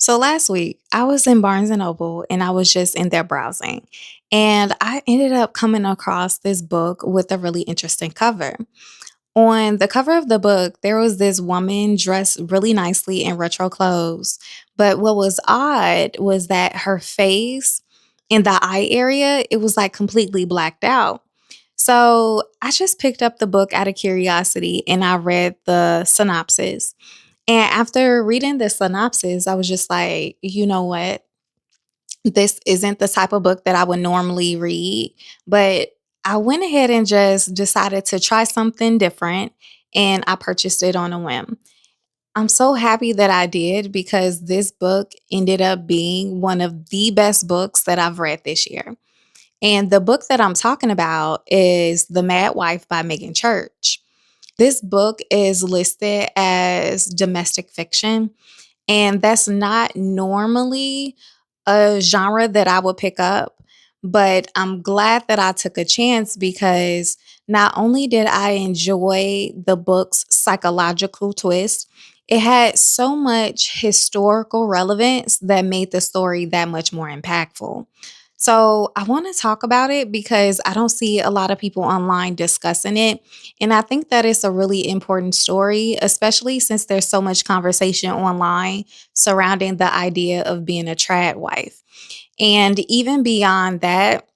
So last week, I was in Barnes and Noble and I was just in there browsing. And I ended up coming across this book with a really interesting cover. On the cover of the book, there was this woman dressed really nicely in retro clothes. But what was odd was that her face in the eye area, it was like completely blacked out. So I just picked up the book out of curiosity and I read the synopsis. And after reading the synopsis, I was just like, you know what? This isn't the type of book that I would normally read, but I went ahead and just decided to try something different and I purchased it on a whim. I'm so happy that I did because this book ended up being one of the best books that I've read this year. And the book that I'm talking about is The Mad Wife by Meagan Church. This book is listed as domestic fiction, and that's not normally a genre that I would pick up, but I'm glad that I took a chance because not only did I enjoy the book's psychological twist, it had so much historical relevance that made the story that much more impactful. So, I want to talk about it because I don't see a lot of people online discussing it. And I think that it's a really important story, especially since there's so much conversation online surrounding the idea of being a trad wife. And even beyond that,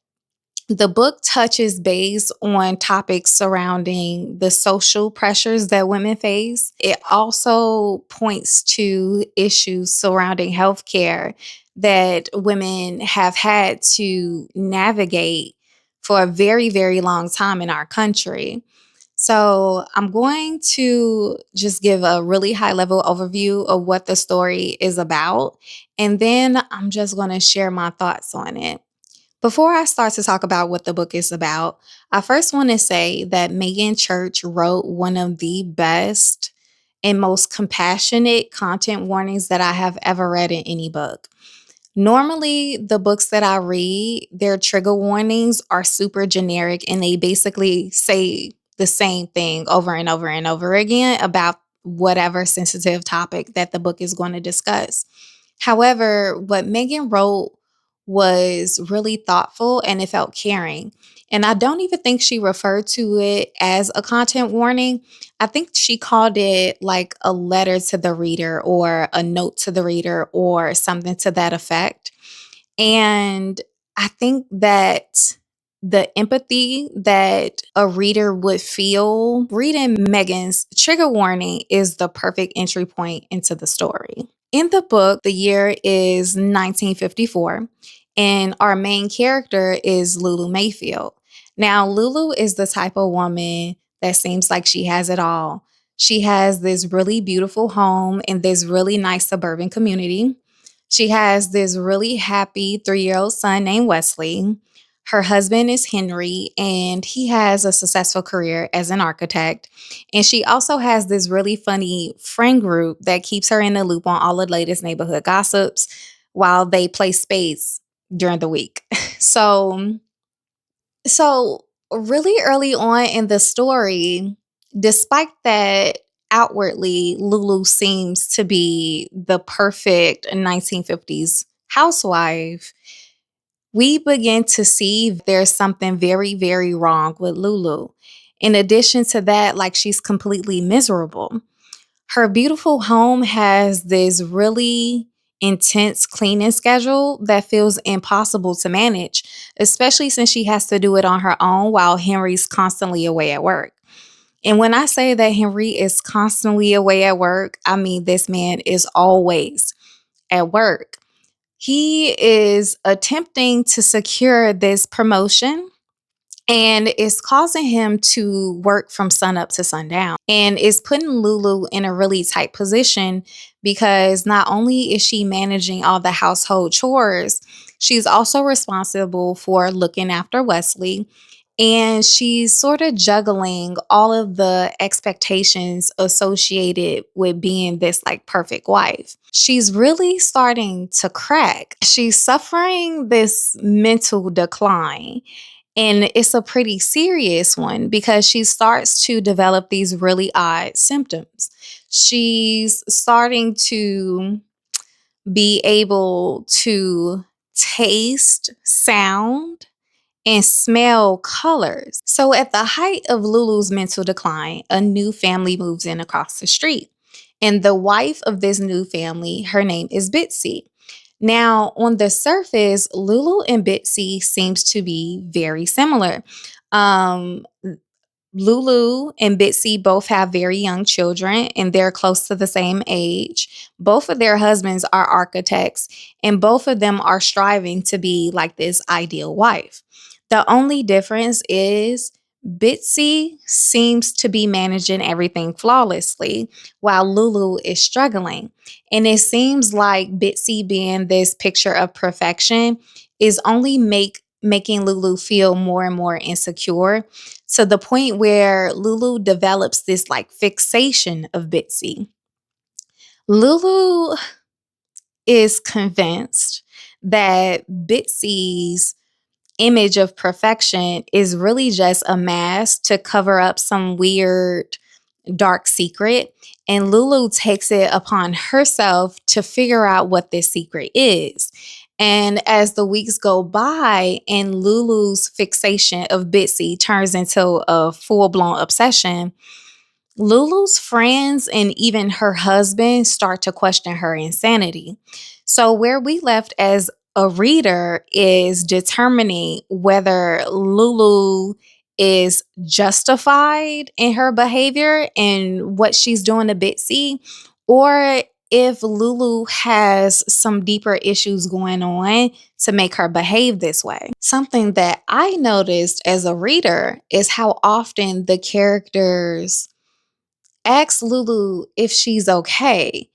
the book touches base on topics surrounding the social pressures that women face. It also points to issues surrounding healthcare that women have had to navigate for a very, very long time in our country. So, I'm going to just give a really high level overview of what the story is about, and then I'm just going to share my thoughts on it. Before I start to talk about what the book is about, I first want to say that Megan Church wrote one of the best and most compassionate content warnings that I have ever read in any book. Normally, the books that I read, their trigger warnings are super generic and they basically say the same thing over and over and over again about whatever sensitive topic that the book is going to discuss. However, what Megan wrote was really thoughtful and it felt caring. And I don't even think she referred to it as a content warning. I think she called it like a letter to the reader or a note to the reader or something to that effect. And I think that the empathy that a reader would feel reading Megan's trigger warning is the perfect entry point into the story. In the book, the year is 1954, and our main character is Lulu Mayfield. Now, Lulu is the type of woman that seems like she has it all. She has this really beautiful home in this really nice suburban community. She has this really happy 3-year-old son named Wesley. Her husband is Henry, and he has a successful career as an architect. And she also has this really funny friend group that keeps her in the loop on all the latest neighborhood gossips while they play spades during the week. So, so really early on in the story, despite that outwardly Lulu seems to be the perfect 1950s housewife, we begin to see there's something very, very wrong with Lulu. In addition to that, like she's completely miserable. Her beautiful home has this really intense cleaning schedule that feels impossible to manage, especially since she has to do it on her own while Henry's constantly away at work. And when I say that Henry is constantly away at work, I mean this man is always at work. He is attempting to secure this promotion and it's causing him to work from sun up to sundown. And it's putting Lulu in a really tight position because not only is she managing all the household chores, she's also responsible for looking after Wesley. And she's sort of juggling all of the expectations associated with being this like perfect wife. She's really starting to crack. She's suffering this mental decline. And it's a pretty serious one because she starts to develop these really odd symptoms. She's starting to be able to taste sound and smell colors. So, at the height of Lulu's mental decline, a new family moves in across the street. And the wife of this new family, her name is Bitsy. Now, on the surface, Lulu and Bitsy seems to be very similar. Um, Lulu and Bitsy both have very young children and they're close to the same age. Both of their husbands are architects and both of them are striving to be like this ideal wife. The only difference is Bitsy seems to be managing everything flawlessly while Lulu is struggling. And it seems like Bitsy being this picture of perfection is only making Lulu feel more and more insecure to the point where Lulu develops this like fixation of Bitsy. Lulu is convinced that Bitsy's image of perfection is really just a mask to cover up some weird dark secret. And Lulu takes it upon herself to figure out what this secret is. And as the weeks go by and Lulu's fixation of Bitsy turns into a full blown obsession, Lulu's friends and even her husband start to question her insanity. So, where we left as a reader is determining whether Lulu is justified in her behavior and what she's doing to Bitsy, or if Lulu has some deeper issues going on to make her behave this way. Something that I noticed as a reader is how often the characters ask Lulu if she's okay.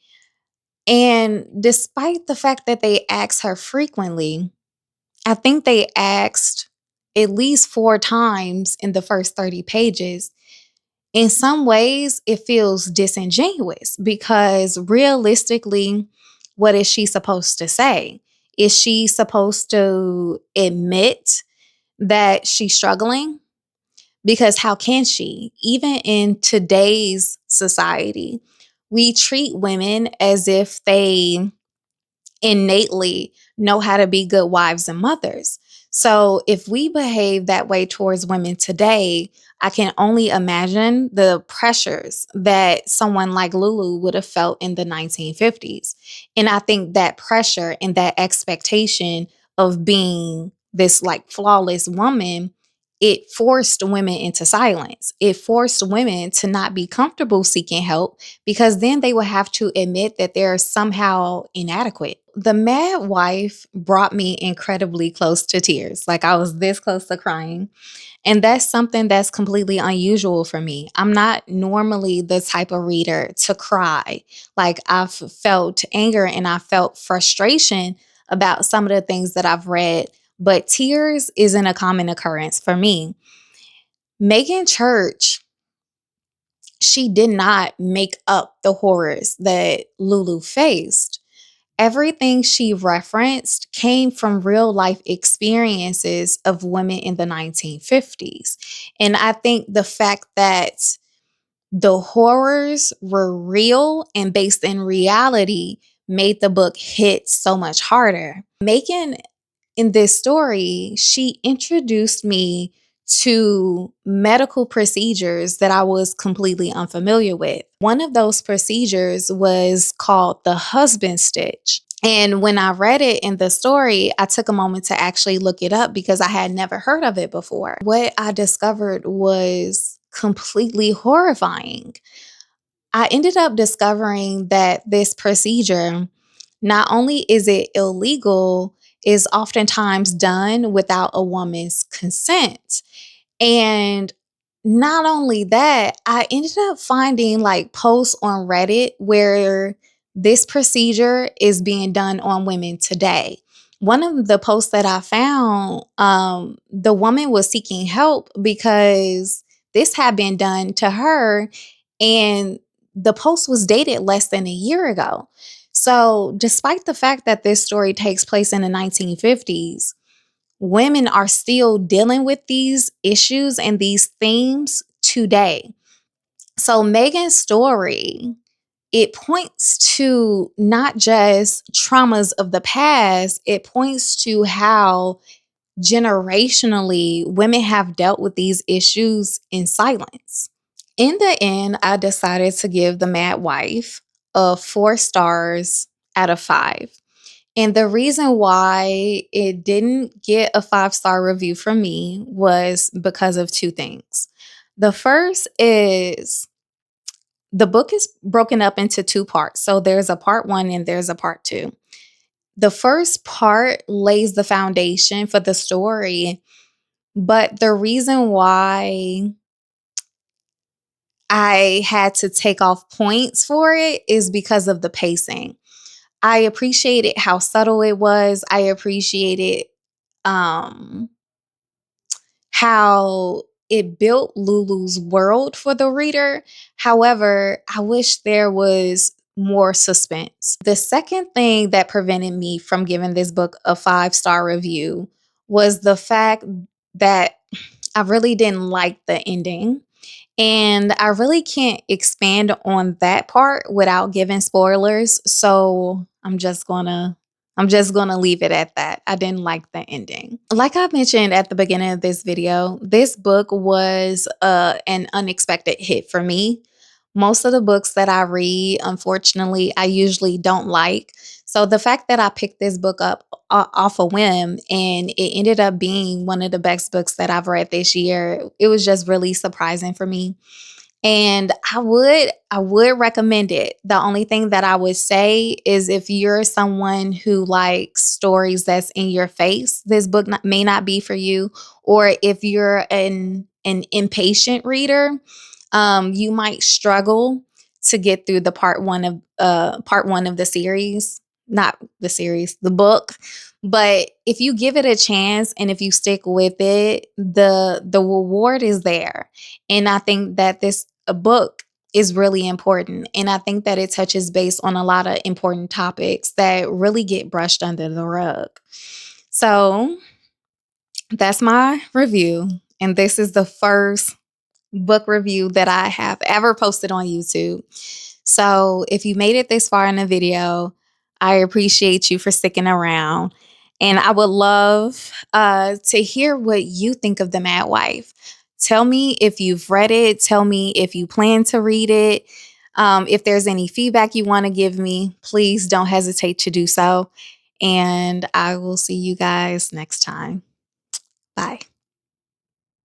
And despite the fact that they ask her frequently, I think they asked at least 4 times in the first 30 pages. In some ways, it feels disingenuous because realistically, what is she supposed to say? Is she supposed to admit that she's struggling? Because how can she? Even in today's society, we treat women as if they innately know how to be good wives and mothers. So if we behave that way towards women today, I can only imagine the pressures that someone like Lulu would have felt in the 1950s. And I think that pressure and that expectation of being this like flawless woman, it forced women into silence. It forced women to not be comfortable seeking help because then they would have to admit that they're somehow inadequate. The Mad Wife brought me incredibly close to tears. Like I was this close to crying. And that's something that's completely unusual for me. I'm not normally the type of reader to cry. Like I've felt anger and I felt frustration about some of the things that I've read, but tears isn't a common occurrence for me. Meagan Church, she did not make up the horrors that Lulu faced. Everything she referenced came from real life experiences of women in the 1950s. And I think the fact that the horrors were real and based in reality made the book hit so much harder. Megan, in this story, she introduced me to medical procedures that I was completely unfamiliar with. One of those procedures was called the husband stitch. And when I read it in the story, I took a moment to actually look it up because I had never heard of it before. What I discovered was completely horrifying. I ended up discovering that this procedure, not only is it illegal, is oftentimes done without a woman's consent. And not only that, I ended up finding like posts on Reddit where this procedure is being done on women today. One of the posts that I found, the woman was seeking help because this had been done to her, and the post was dated less than a year ago. So, despite the fact that this story takes place in the 1950s, women are still dealing with these issues and these themes today. So Megan's story it points to not just traumas of the past, it points to how generationally women have dealt with these issues in silence. In the end, I decided to give The Mad Wife a 4 stars out of 5. And the reason why it didn't get a 5-star review from me was because of two things. The first is the book is broken up into 2 parts. So there's a part 1 and there's a part 2. The first part lays the foundation for the story, but the reason why I had to take off points for it is because of the pacing. I appreciated how subtle it was. I appreciated um how it built Lulu's world for the reader. However, I wish there was more suspense. The second thing that prevented me from giving this book a 5-star review was the fact that I really didn't like the ending. And I really can't expand on that part without giving spoilers. So I'm just gonna leave it at that. I didn't like the ending. Like I mentioned at the beginning of this video, this book was an unexpected hit for me. Most of the books that I read, unfortunately, I usually don't like. So the fact that I picked this book up off a whim and it ended up being one of the best books that I've read this year, it was just really surprising for me. And I would recommend it. The only thing that I would say is if you're someone who likes stories that's in your face, this book may not be for you. Or if you're an impatient reader, you might struggle to get through the part one of the series, not the series, the book. But if you give it a chance and if you stick with it, the reward is there. And I think that this a book is really important. And I think that it touches base on a lot of important topics that really get brushed under the rug. So that's my review. And this is the first book review that I have ever posted on YouTube. So if you made it this far in the video, I appreciate you for sticking around. And I would love to hear what you think of The Mad Wife. Tell me if you've read it. Tell me if you plan to read it. If there's any feedback you want to give me, please don't hesitate to do so. And I will see you guys next time. Bye.